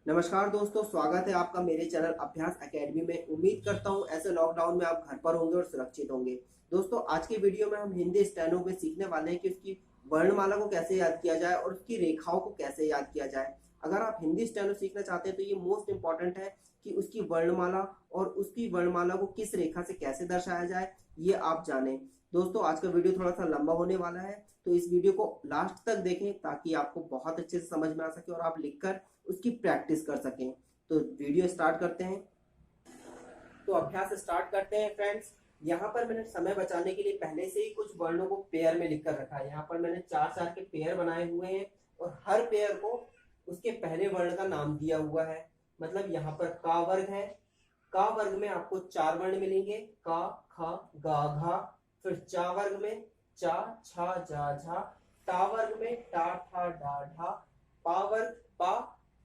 नमस्कार दोस्तों, स्वागत है आपका मेरे चैनल अभ्यास एकेडमी में। उम्मीद करता हूँ ऐसे लॉकडाउन में आप घर पर होंगे और सुरक्षित होंगे। दोस्तों, आज के वीडियो में हम हिंदी स्टेनो में सीखने वाले हैं कि उसकी वर्णमाला को कैसे याद किया जाए और उसकी रेखाओं को कैसे याद किया जाए। अगर आप हिंदी स्टेनो सीखना चाहते हैं तो ये मोस्ट इंपॉर्टेंट है कि उसकी वर्णमाला और उसकी वर्णमाला को किस रेखा से कैसे दर्शाया जाए, ये आप जानें। दोस्तों, आज का वीडियो थोड़ा सा लंबा होने वाला है, तो इस वीडियो को लास्ट तक देखें ताकि आपको बहुत अच्छे से समझ में आ सके और आप लिखकर उसकी प्रैक्टिस कर सकें। तो वीडियो स्टार्ट करते हैं। तो अभ्यास स्टार्ट करते हैं फ्रेंड्स। यहाँ पर मैंने समय बचाने के लिए पहले से ही कुछ वर्णों को पेयर में लिखकर रखा है। यहाँ पर मैंने चार चार के पेयर बनाए हुए हैं और हर पेयर को उसके पहले वर्ण का नाम दिया हुआ है। मतलब यहाँ पर का वर्ग है, का वर्ग में आपको चार वर्ण मिलेंगे, का ख गा घा। फिर चा वर्ग में चा छा जा झा। टा वर्ग में टा ठा डा ढा। पा वर्ग पा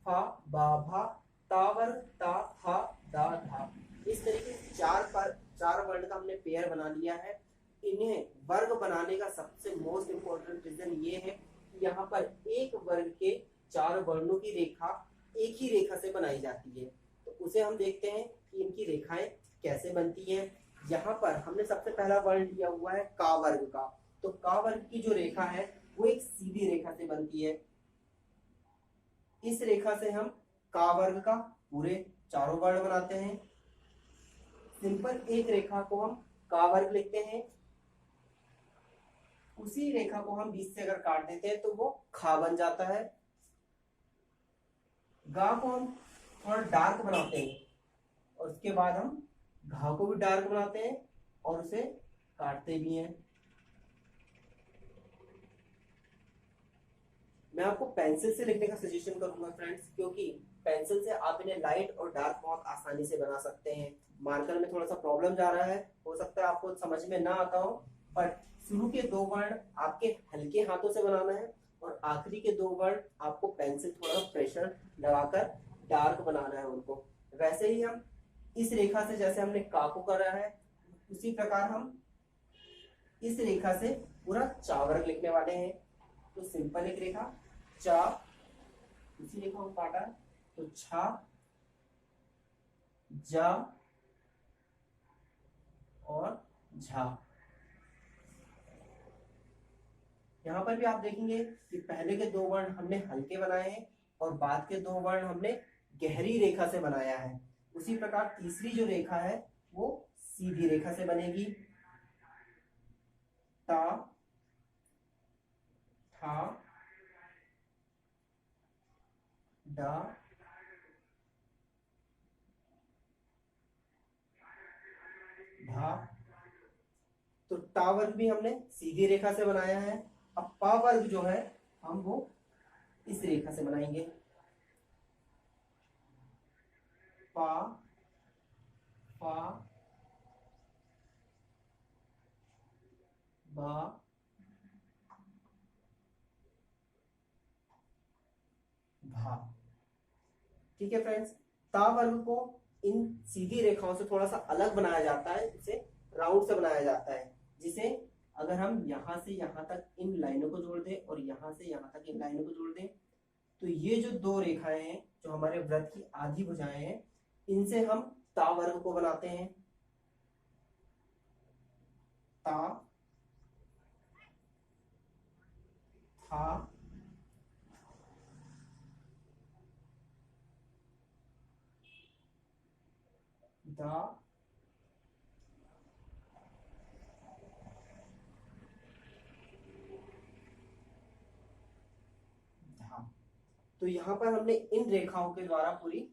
फा बा भा। ता वर्ग ता था दा धा। इस तरीके से चार वर्ण का हमने पेयर बना लिया है। इन्हें वर्ग बनाने का सबसे मोस्ट इंपॉर्टेंट रीजन ये है कि यहाँ पर एक वर्ग के चार वर्णों की रेखा एक ही रेखा से बनाई जाती है। तो उसे हम देखते हैं कि इनकी रेखाएं कैसे बनती हैं। यहाँ पर हमने सबसे पहला वर्ण लिया हुआ है का वर्ग का। तो का वर्ग की जो रेखा है वो एक सीधी रेखा से बनती है। इस रेखा से हम का वर्ग का पूरे चारों वर्ण बनाते हैं। सिंपल एक रेखा को हम का वर्ग लिखते हैं, उसी रेखा को हम बीच से अगर काट देते हैं तो वो खा बन जाता है। गा को हम थोड़ा डार्क बनाते हैं और उसके बाद हम घा को भी डार्क बनाते हैं और उसे काटते भी हैं। मैं आपको पेंसिल से लिखने का सजेशन करूंगा फ्रेंड्स, क्योंकि पेंसिल से आप इन्हें लाइट और डार्क बहुत आसानी से बना सकते हैं। मार्कर में थोड़ा सा प्रॉब्लम जा रहा है, हो सकता है आपको समझ में ना आता हो, पर शुरू के दो वर्ण आपके हल्के हाथों से बनाना है और आखिरी के दो वर्ण आपको पेंसिल थोड़ा प्रेशर लगाकर डार्क बनाना है उनको। वैसे ही हम इस रेखा से जैसे हमने का को करा है, उसी प्रकार हम इस रेखा से पूरा चा वर्ग लिखने वाले हैं। तो सिंपल एक रेखा चा, इसी रेखा को काटा तो छा जा और झा। यहां पर भी आप देखेंगे कि पहले के दो वर्ण हमने हल्के बनाए हैं और बाद के दो वर्ण हमने गहरी रेखा से बनाया है। उसी प्रकार तीसरी जो रेखा है वो सीधी रेखा से बनेगी। ता था डा धा। तो टा वर्ग भी हमने सीधी रेखा से बनाया है। अब पा वर्ग जो है हम वो इस रेखा से बनाएंगे। पा फा बा भा। ठीक है फ्रेंड्स, ता वर्ग को इन सीधी रेखाओं से थोड़ा सा अलग बनाया जाता है, इसे राउंड से बनाया जाता है, जिसे अगर हम यहां से यहां तक इन लाइनों को जोड़ दें और यहां से यहां तक इन लाइनों को जोड़ दें तो ये जो दो रेखाएं हैं जो हमारे व्रत की आधी भुजाएं हैं, इनसे हम ता वर्ग को बनाते हैं। ता था दा धा। तो यहाँ पर हमने इन रेखाओं के द्वारा पूरी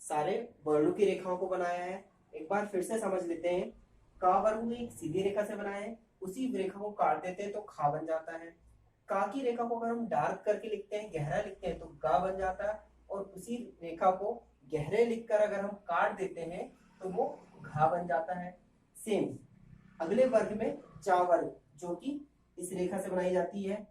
सारे वर्णों की रेखाओं को बनाया है। एक बार फिर से समझ लेते हैं। का वर्ग को एक सीधी रेखा से बनाया है, उसी रेखा को काट देते हैं तो खा बन जाता है। का की रेखा को अगर हम डार्क करके लिखते हैं, गहरा लिखते हैं तो गा बन जाता है, और उसी रेखा को गहरे लिखकर अगर हम काट देते हैं तो वो घा बन जाता है। सेम अगले वर्ग में चा वर्ग, जो कि इस रेखा से बनाई जाती है।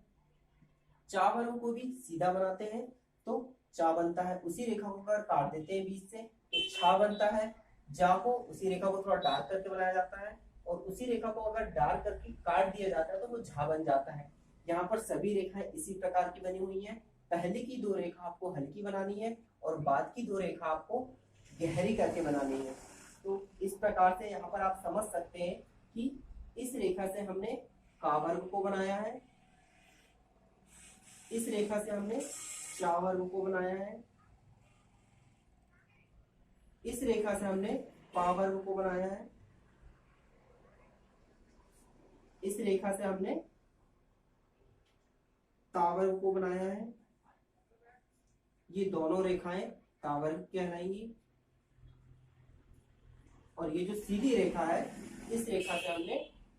चा वर्ग को भी सीधा बनाते हैं तो चा बनता है, उसी रेखा को अगर काट देते हैं बीच से तो छा बनता है। जा को उसी रेखा को थोड़ा डार्क करके बनाया जाता है और उसी रेखा को अगर डार्क करके काट दिया जाता है तो वो झा बन जाता है। यहाँ पर सभी रेखाएं इसी प्रकार की बनी हुई हैं। पहले की दो रेखा आपको हल्की बनानी है और बाद की 2 रेखा आपको गहरी करके बनानी है। तो इस प्रकार से यहाँ पर आप समझ सकते हैं कि इस रेखा से हमने का वर्ग को बनाया है, इस रेखा से हमने चा वर्ग को बनाया है, इस रेखा से हमने पा वर्ग को बनाया है, इस रेखा से हमने ता वर्ग को बनाया है। ये दोनों रेखाएं ता वर्ग कहलाएंगी। और ये जो सीधी रेखा है, इस रेखा से हमने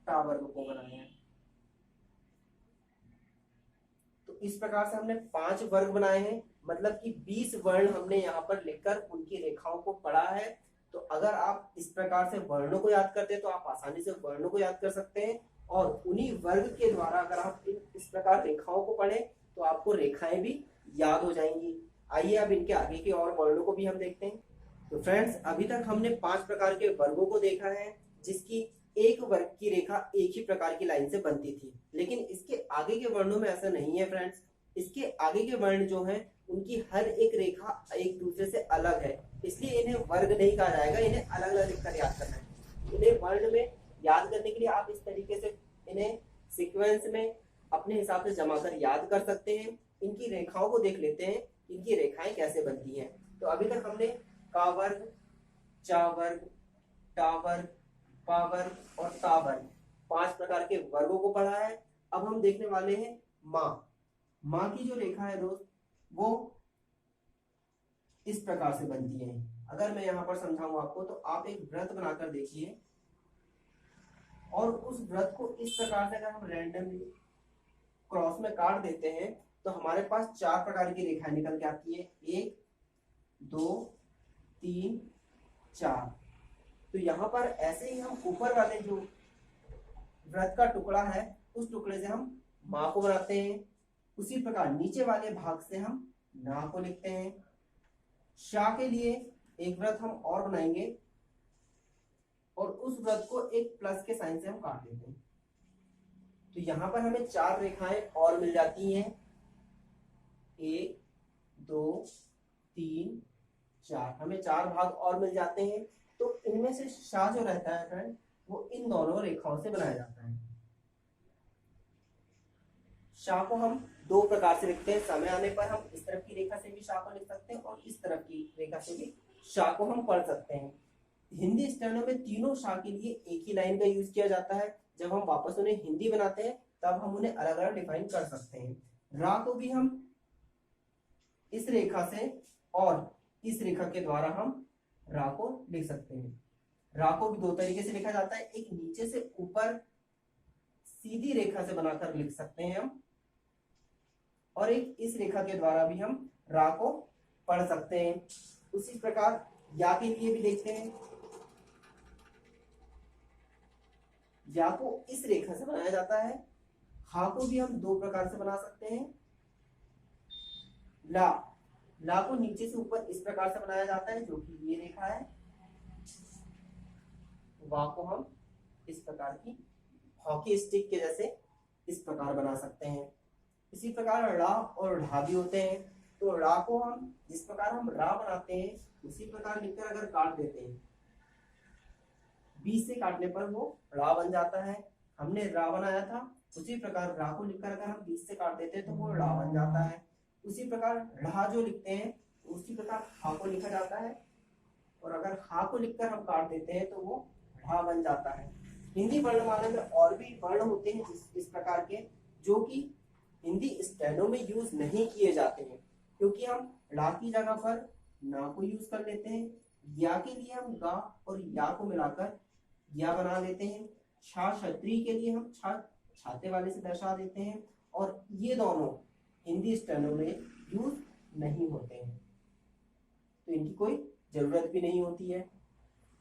ता वर्ग को बनाया है। तो इस प्रकार से हमने 5 वर्ग बनाए हैं, मतलब कि 20 वर्ण हमने यहाँ पर लिखकर उनकी रेखाओं को पढ़ा है। तो अगर आप इस प्रकार से वर्णों को याद करते हैं तो आप आसानी से वर्णों को याद कर सकते हैं, और उन्हीं वर्ग के द्वारा अगर आप इस प्रकार रेखाओं को पढ़ें तो आपको रेखाएं भी याद हो जाएंगी। आइए अब इनके आगे के और वर्णों को भी हम देखते हैं। तो फ्रेंड्स, अभी तक हमने 5 प्रकार के वर्गों को देखा है, जिसकी एक वर्ग की रेखा एक ही प्रकार की लाइन से बनती थी। लेकिन इसके आगे के वर्णों में ऐसा नहीं है फ्रेंड्स। इसके आगे के वर्ण जो हैं, उनकी हर एक रेखा एक दूसरे से अलग है, इसलिए इन्हें वर्ग नहीं कहा जाएगा, इन्हें अलग अलग लिखकर याद करना है। इन्हें वर्ण में याद करने के लिए आप इस तरीके से इन्हें सीक्वेंस में अपने हिसाब से जमा कर याद कर सकते हैं। इनकी रेखाओं को देख लेते हैं, इनकी रेखाएं कैसे बनती हैं। तो अभी तक हमने का वर्ग, चा वर्ग, टा वर्ग, पा वर्ग और ता वर्ग 5 प्रकार के वर्गों को पढ़ा है। अब हम देखने वाले हैं माँ। माँ की जो रेखा है दोस्त, वो इस प्रकार से बनती है। अगर मैं यहाँ पर समझाऊं आपको, तो आप एक व्रत बनाकर देखिए, और उस व्रत को इस प्रकार से अगर हम रैंडमली क्रॉस में काट देते हैं तो हमारे पास 4 प्रकार की रेखाएं निकल के आती है। 1 2 3 4। तो यहाँ पर ऐसे ही हम ऊपर वाले जो व्रत का टुकड़ा है, उस टुकड़े से हम माँ को बनाते हैं। उसी प्रकार नीचे वाले भाग से हम ना को लिखते हैं। शाह के लिए एक व्रत हम और बनाएंगे, और उस व्रत को एक प्लस के साइन से हम काट देते हैं। तो यहाँ पर हमें 4 रेखाएं और मिल जाती हैं। 1 2 3 4, हमें 4 भाग और मिल जाते हैं। तो इनमें से शाह जो रहता है फ्रेंड, वो इन दोनों रेखाओं से बनाया जाता है। शाह को हम 2 प्रकार से लिखते हैं। समय आने पर हम इस तरफ की रेखा से भी शाह को लिख सकते हैं, और इस तरफ की रेखा से भी शाह को हम पढ़ सकते हैं। हिंदी स्टेनो में तीनों शाह के लिए एक ही लाइन का यूज किया जाता है। जब हम वापस उन्हें हिंदी बनाते हैं तब हम उन्हें अलग अलग डिफाइन कर सकते हैं। रा को भी हम इस रेखा से और इस रेखा के द्वारा हम रा को लिख सकते हैं। रा को भी 2 तरीके से लिखा जाता है। एक नीचे से ऊपर सीधी रेखा से बनाकर लिख सकते हैं हम, और एक इस रेखा के द्वारा भी हम रा को पढ़ सकते हैं। उसी प्रकार या के लिए भी देखते हैं। या को इस रेखा से बनाया जाता है। हा को भी हम 2 प्रकार से बना सकते हैं। ला को नीचे से ऊपर इस प्रकार से बनाया जाता है, जो कि ये रेखा है। वा को हम इस प्रकार की हॉकी स्टिक के जैसे इस प्रकार बना सकते हैं। इसी प्रकार रा और ढा भी होते हैं। तो रा को हम जिस प्रकार हम रा बनाते हैं, उसी प्रकार लिखकर अगर काट देते हैं, 20 से काटने पर वो रा बन जाता है। हमने रा बनाया था, उसी प्रकार रा को लिखकर अगर हम 20 से काट देते हैं तो वो रा बन जाता है। उसी प्रकार ढा जो लिखते हैं, उसी प्रकार हा को लिखा जाता है, और अगर हा को लिखकर हम काट देते हैं तो वो ढा बन जाता है। हिंदी वर्णमाला में और भी वर्ण होते हैं इस प्रकार के, जो कि हिंदी स्टेनो में यूज नहीं किए जाते हैं, क्योंकि हम ला की जगह पर ना को यूज कर लेते हैं। या के लिए हम गा और या को मिलाकर या बना लेते हैं। छा क्षत्रिय के लिए हम छा छाते वाले से दर्शा देते हैं, और ये दोनों हिंदी स्टेनो में यूज नहीं होते हैं, तो इनकी कोई जरूरत भी नहीं होती है।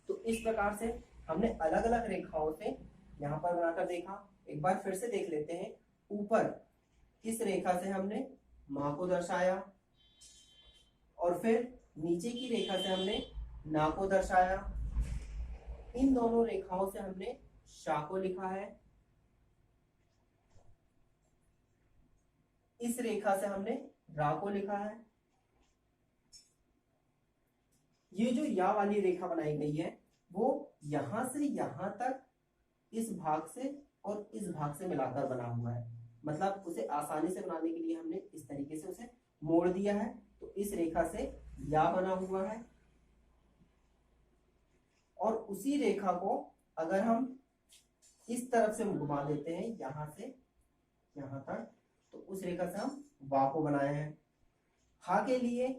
तो इस प्रकार से हमने अलग अलग रेखाओं से यहाँ पर बनाकर देखा। एक बार फिर से देख लेते हैं। ऊपर इस रेखा से हमने माँ को दर्शाया, और फिर नीचे की रेखा से हमने ना को दर्शाया। इन दोनों रेखाओं से हमने शा को लिखा है। इस रेखा से हमने रा को लिखा है। ये जो या वाली रेखा बनाई गई है वो यहां से यहां तक इस भाग से और इस भाग से मिलाकर बना हुआ है। मतलब उसे आसानी से बनाने के लिए हमने इस तरीके से उसे मोड़ दिया है। तो इस रेखा से या बना हुआ है और उसी रेखा को अगर हम इस तरफ से घुमा देते हैं यहां से यहां तक, तो उस रेखा से हम वा को बनाए हैं। हा के लिए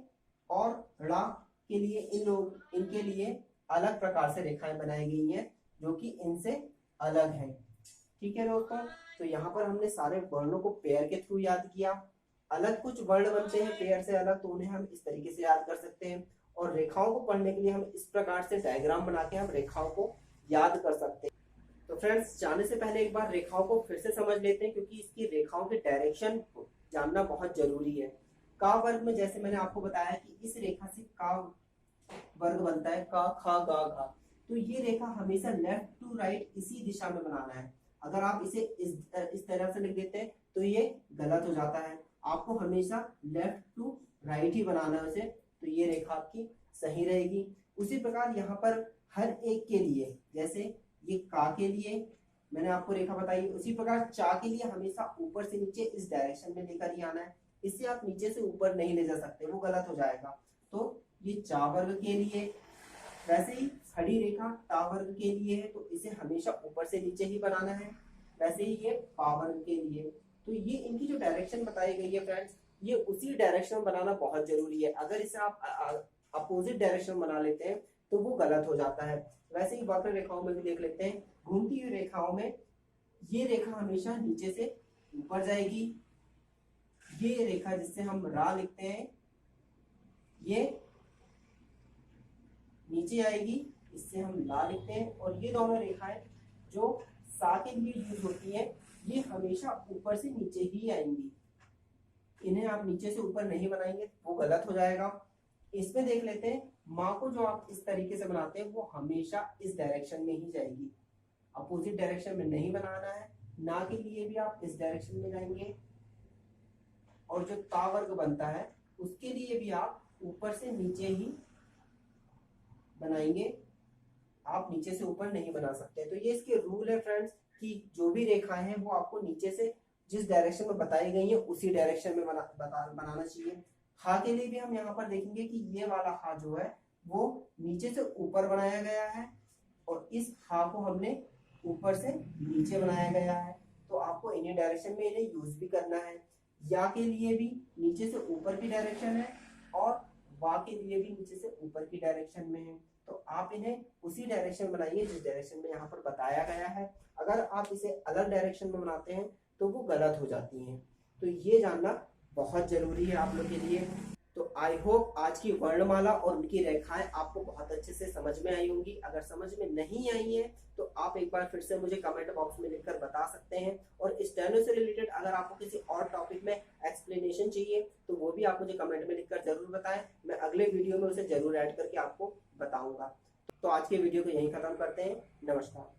और ड़ा के लिए इनके लिए अलग प्रकार से रेखाएं बनाई गई हैं जो कि इनसे अलग है। ठीक है दोस्तों, तो यहाँ पर हमने सारे वर्णों को पेयर के थ्रू याद किया। अलग कुछ वर्ण बनते हैं पेयर से अलग, तो उन्हें हम इस तरीके से याद कर सकते हैं। और रेखाओं को पढ़ने के लिए हम इस प्रकार से डायग्राम बना के हम रेखाओं को याद कर सकते हैं। तो फ्रेंड्स, जाने से पहले एक बार रेखाओं को फिर से समझ लेते हैं, क्योंकि इसकी रेखाओं के डायरेक्शन जानना बहुत जरूरी है। का वर्ग में जैसे मैंने आपको बताया कि इस रेखा से का वर्ग बनता है, का खा गा घा, तो ये रेखा हमेशा लेफ्ट टू राइट इसी दिशा में बनाना है। अगर आप इसे इस तरह से लिख देते हैं तो ये गलत हो जाता है। आपको हमेशा लेफ्ट टू राइट ही बनाना है उसे, तो ये रेखा आपकी सही रहेगी। उसी प्रकार यहाँ पर हर एक के लिए, जैसे ये का के लिए मैंने आपको रेखा बताई, उसी प्रकार चा के लिए हमेशा ऊपर से नीचे इस डायरेक्शन में लेकर ही आना है। इससे आप नीचे से ऊपर नहीं ले जा सकते, वो गलत हो जाएगा। तो ये चा वर्ग के लिए, वैसे ही खड़ी रेखा टा वर्ग के लिए है, तो इसे हमेशा ऊपर से नीचे ही बनाना है। वैसे ही ये पा वर्ग के लिए, तो ये इनकी जो डायरेक्शन बताई गई है फ्रेंड्स, ये उसी डायरेक्शन में बनाना बहुत जरूरी है। अगर इसे आप अपोजिट डायरेक्शन बना लेते हैं तो वो गलत हो जाता है। वैसे ही वक्र रेखाओं में भी देख लेते हैं। घूमती हुई रेखाओं में ये रेखा हमेशा नीचे से ऊपर जाएगी। ये रेखा जिससे हम रा लिखते हैं ये नीचे आएगी, इससे हम ला लिखते हैं। और ये दोनों रेखाएं जो सा के लिए यूज होती है, ये हमेशा ऊपर से नीचे ही आएंगी। इन्हें आप नीचे से ऊपर नहीं बनाएंगे, वो गलत हो जाएगा। इसमें देख लेते हैं, माँ को जो आप इस तरीके से बनाते हैं वो हमेशा इस डायरेक्शन में ही जाएगी, अपोजिट डायरेक्शन में नहीं बनाना है। ना के लिए भी आप इस डायरेक्शन में जाएंगे। और जो ता वर्ग बनता है उसके लिए भी आप ऊपर से नीचे ही बनाएंगे, आप नीचे से ऊपर नहीं बना सकते। तो ये इसके रूल है फ्रेंड्स, कि जो भी रेखाएं हैं वो आपको नीचे से जिस डायरेक्शन में बताई गई है उसी डायरेक्शन में बनाना चाहिए। हा के लिए भी हम यहाँ पर देखेंगे कि ये वाला हा जो है वो नीचे से ऊपर बनाया गया है और इस हा को हमने ऊपर से नीचे बनाया गया है। तो आपको इन्हीं डायरेक्शन में इन्हें यूज भी करना है। या के लिए भी नीचे से ऊपर की डायरेक्शन है और वा के लिए भी नीचे से ऊपर की डायरेक्शन में है। तो आप इन्हें उसी डायरेक्शन में बनाइए जिस डायरेक्शन में यहाँ पर बताया गया है। अगर आप इसे अलग डायरेक्शन में बनाते हैं तो वो गलत हो जाती हैं। तो ये जानना बहुत जरूरी है आप लोग के लिए। तो आई होप आज की वर्णमाला और उनकी रेखाएं आपको बहुत अच्छे से समझ में आई होंगी। अगर समझ में नहीं आई है तो आप एक बार फिर से मुझे कमेंट बॉक्स में लिखकर बता सकते हैं। और स्टेनो से रिलेटेड अगर आपको किसी और टॉपिक में एक्सप्लेनेशन चाहिए तो वो भी आप मुझे कमेंट में लिखकर जरूर बताएं। मैं अगले वीडियो में उसे जरूर ऐड करके आपको बताऊंगा। तो आज के वीडियो को यहीं खत्म करते हैं। नमस्कार।